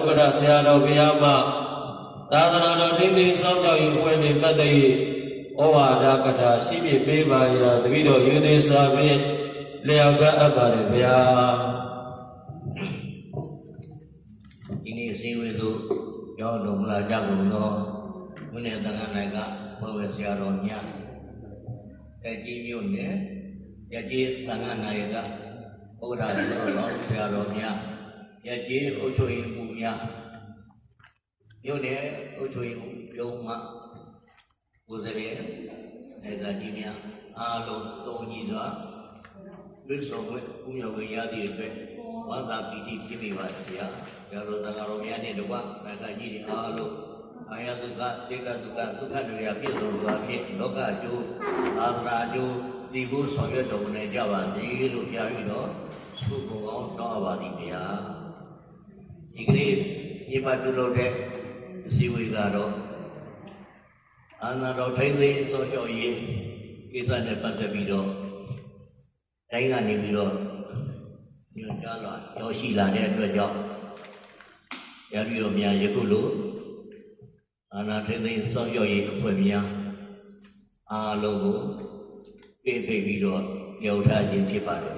ကရဆရာတော်ဘုရားမှသာသနာတော်ထိန်းသိမ်းစောင့်ရှောက်ရေးအဖွဲ့နှင့်ပတ်သက်၍ဩဝါဒကထာရှိပြပေးပါရာတပည့်တော်ယူသေးစွာဖြင့်လျောက်ကြအပ်ပါတယ်ဗျာဒီနေ့စည်းဝေးလို့ရောက်တော်မူလာကြကုန်သောဝိနည်းသံဃာ၌ကဘဝဆရာတော်များတက်ကြီးမြို့နယ်ရကြီးသံဃာနာယကဥက္ကဋ္ဌတော်ဆရာတော်များရကြီးအုပ်ချုပ်ရေးမှူးများမြို့နယ်အုပ်ချုပ်ရေးမှူးရုံးမှကိုယ်စားလှယ်နိုင်ငံကြီးများအားလုံးသုံးကြီးစွာလွတ်ဆောင်ဝဲဥမျှဝေရသည့်အတွက်ဝါသာပီတိဖြစ်မိပါစေဗျာဆရာတော်သံဃာတော်များနဲ့တကွနိုင်ငံကြီးတွေအားလုံးအာယတုကတေကတုကဒုက္ခတွေရပြည့်စုံစွာဖြင့်လောကအကျိုးအာသနာအကျိုးဒီကိုဆောင်ရွက်တော်မူနိုင်ကြပါစေလို့ကြားပြီးတော့ဆုကိုကောင်းတောင်းပါသည်ဗျာဒီကနေ့ဒီပါပြုလုပ်တဲ့အစည်းအဝေးကတော့အာနာတော်ထိန်းသိမ်းစောင့်ရှောက်ရေးကိစ္စနဲ့ပတ်သက်ပြီးတော့တိုင်းကနေပြီးတော့ညွှန်ကြားလာရောက်ရှိလာတဲ့အတွက်ကြောင့်ရပြီးတော့များယခုလိုအာနာထိန်းသိမ်းစောင့်ရှောက်ရေးအဖွဲ့များအားလုံးကိုပြေးဖိတ်ပြီးတော့ညှို့ထားခြင်းဖြစ်ပါတယ်